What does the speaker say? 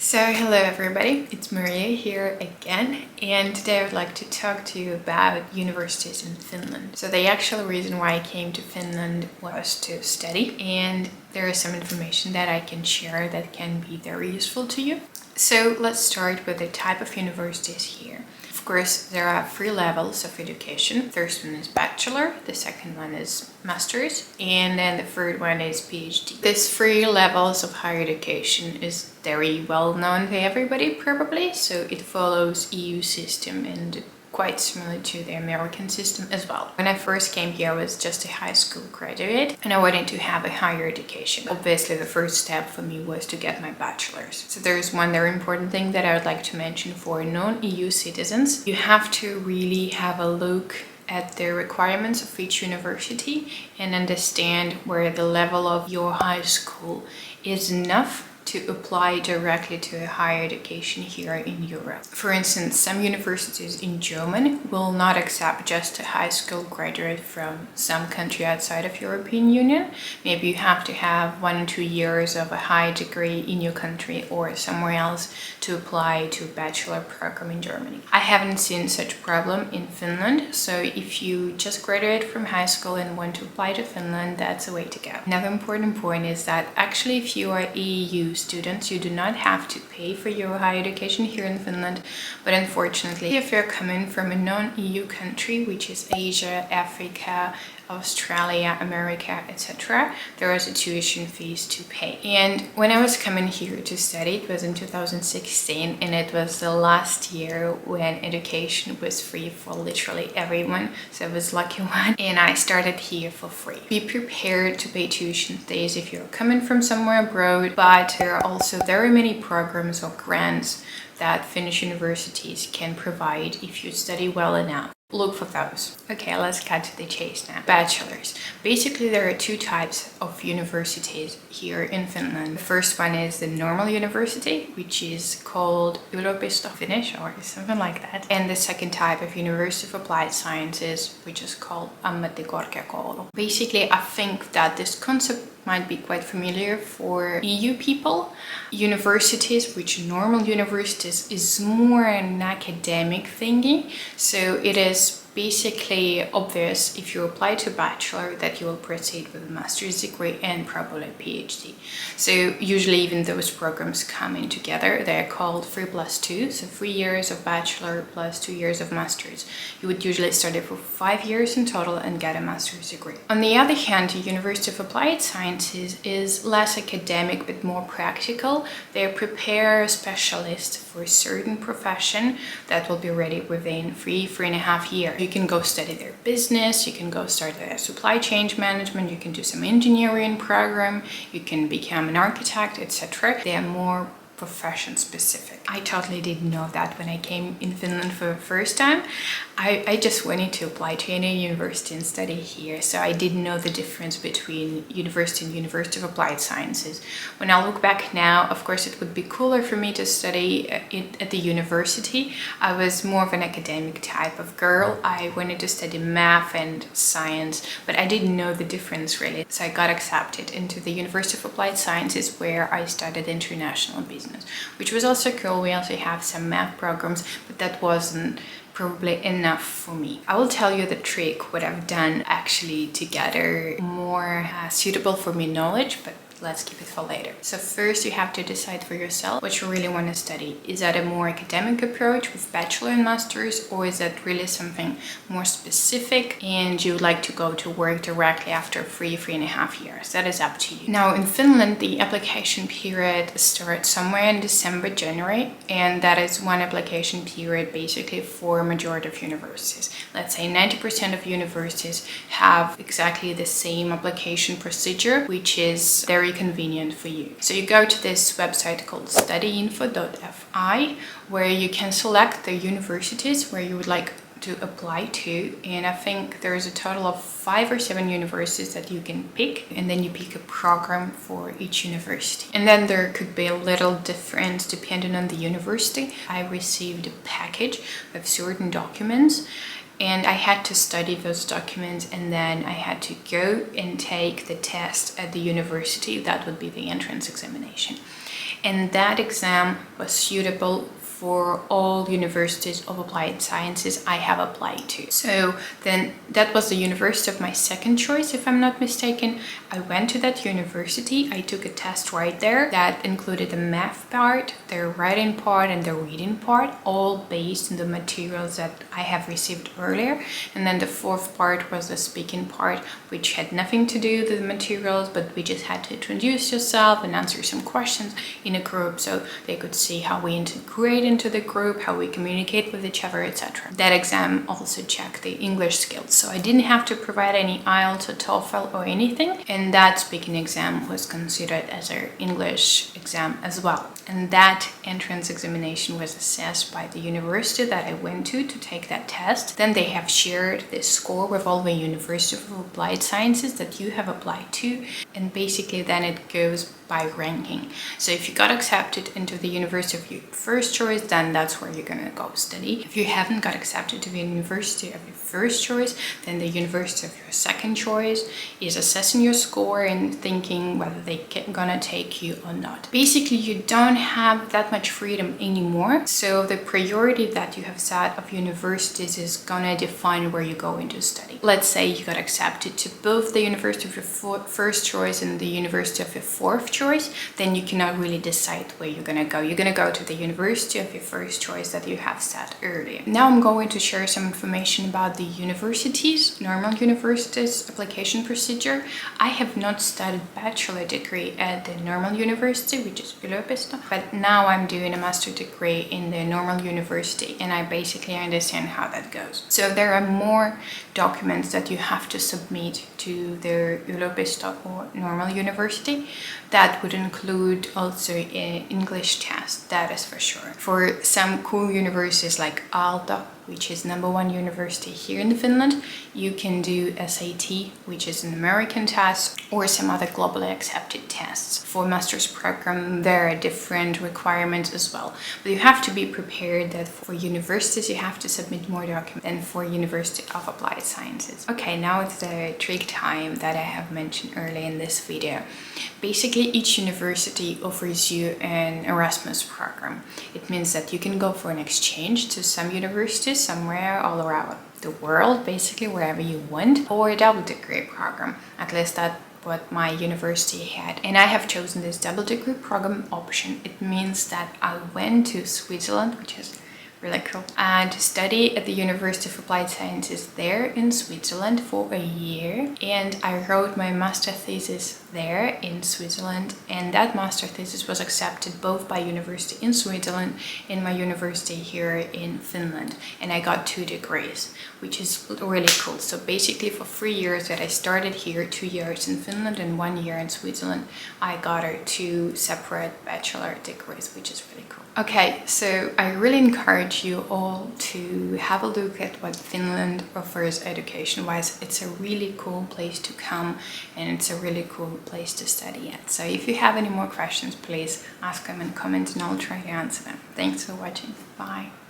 So hello everybody, it's Maria here again, and today I would like to talk to you about universities in Finland. So the actual reason why I came to Finland was to study, and there is some information that I can share that can be very useful to you. So let's start with the type of universities here. Of course, there are 3 levels of education. First one is Bachelor, the second one is Master's, and then the third one is PhD. These 3 levels of higher education is very well known to everybody probably, so it follows EU system and quite similar to the American system as well. When I first came here, I was just a high school graduate and I wanted to have a higher education. Obviously, the first step for me was to get my bachelor's. So there's one very important thing that I would like to mention for non-EU citizens. You have to really have a look at the requirements of each university and understand where the level of your high school is enough to apply directly to a higher education here in Europe. For instance, some universities in Germany will not accept just a high school graduate from some country outside of European Union. Maybe you have to have 1 or 2 years of a high degree in your country or somewhere else to apply to a bachelor program in Germany. I haven't seen such problem in Finland, so if you just graduate from high school and want to apply to Finland, that's the way to go. Another important point is that actually if you are EU students, you do not have to pay for your higher education here in Finland, but unfortunately, if you're coming from a non-EU country, which is Asia, Africa, Australia, America, etc., there was a tuition fees to pay. And when I was coming here to study, it was in 2016, and it was the last year when education was free for literally everyone, so I was lucky one, and I started here for free. Be prepared to pay tuition fees if you're coming from somewhere abroad, but there are also very many programs or grants that Finnish universities can provide if you study well enough. Look for those. Okay, let's cut to the chase now. Bachelors. Basically, there are 2 types of universities here in Finland. The first one is the normal university, which is called yliopisto Finnish or something like that. And the second type of University of Applied Sciences, which is called ammattikorkeakoulu. Basically, I think that this concept might be quite familiar for EU people. Universities, which normal universities, is more an academic thingy. So it is basically obvious if you apply to bachelor that you will proceed with a master's degree and probably a PhD. So usually even those programs come in together. They're called 3+2, so 3 years of bachelor plus 2 years of master's. You would usually study for 5 years in total and get a master's degree. On the other hand, the University of Applied Sciences is less academic but more practical. They prepare specialists for a certain profession that will be ready within 3.5 years. You can go study their business, you can go start their supply chain management, you can do some engineering program, you can become an architect, etc. They are more profession specific. I totally didn't know that when I came in Finland for the first time. I just wanted to apply to any university and study here, so I didn't know the difference between university and University of Applied Sciences. When I look back now, of course it would be cooler for me to study at the university. I was more of an academic type of girl. I wanted to study math and science, but I didn't know the difference really. So I got accepted into the University of Applied Sciences, where I studied international business, which was also cool. We also have some math programs, but that wasn't probably enough for me. I will tell you the trick, what I've done actually to gather more suitable for me knowledge, but let's keep it for later. So first you have to decide for yourself what you really want to study. Is that a more academic approach with bachelor and masters, or is that really something more specific and you would like to go to work directly after 3.5 years? That is up to you. Now in Finland, the application period starts somewhere in December, January, and that is one application period basically for a majority of universities. Let's say 90% of universities have exactly the same application procedure, which is very convenient for you. So you go to this website called studyinfo.fi, where you can select the universities where you would like to apply to, and I think there's a total of 5 or 7 universities that you can pick, and then you pick a program for each university. And then there could be a little difference depending on the university. I received a package of certain documents, and I had to study those documents, and then I had to go and take the test at the university. That would be the entrance examination. and that exam was suitable for all universities of applied sciences I have applied to. So then that was the university of my second choice, if I'm not mistaken. I went to that university, I took a test right there that included the math part, the writing part and the reading part, all based on the materials that I have received earlier. And then the fourth part was the speaking part, which had nothing to do with the materials, but we just had to introduce yourself and answer some questions in a group so they could see how we integrate into the group, how we communicate with each other, etc. That exam also checked the English skills, so I didn't have to provide any IELTS or TOEFL or anything, and that speaking exam was considered as an English exam as well. And that entrance examination was assessed by the university that I went to take that test. Then they have shared this score with all the universities of applied sciences that you have applied to, and basically then it goes by ranking. So if you got accepted into the university of your first choice, then that's where you're gonna go study. If you haven't got accepted to the university of your first choice, then the university of your second choice is assessing your score and thinking whether they're gonna take you or not. Basically, you don't have that much freedom anymore. So the priority that you have set of universities is gonna define where you go into study. Let's say you got accepted to both the university of your first choice and the university of your fourth choice, then you cannot really decide where you're gonna go. You're gonna go to the university of your first choice that you have set earlier. Now I'm going to share some information about the universities, normal universities application procedure. I have not studied bachelor degree at the normal university, which is Yliopisto, but now I'm doing a master degree in the normal university, and I basically understand how that goes. So there are more documents that you have to submit to the Yliopisto or normal university. That would include also an English test, that is for sure. For some cool universities like Aalto, which is #1 university here in Finland, you can do SAT, which is an American test, or some other globally accepted tests. For master's program, there are different requirements as well. But you have to be prepared that for universities, you have to submit more documents than for University of Applied Sciences. Okay, now it's the trick time that I have mentioned earlier in this video. Basically, each university offers you an Erasmus program. It means that you can go for an exchange to some universities somewhere all around the world, basically wherever you want, or a double degree program. At least that's what my university had, and I have chosen this double degree program option. It means that I went to Switzerland, which is really cool, and to study at the University of Applied Sciences there in Switzerland for a year, and I wrote my master thesis there in Switzerland, and that master thesis was accepted both by university in Switzerland and my university here in Finland, and I got 2 degrees, which is really cool. So basically for 3 years that I started here, 2 years in Finland and 1 year in Switzerland, I got 2 separate bachelor degrees, which is really cool. Okay, so I really encourage you all to have a look at what Finland offers education-wise. It's a really cool place to come, and it's a really cool place to study at. So if you have any more questions, please ask them in comments and I'll try to answer them. Thanks for watching. Bye.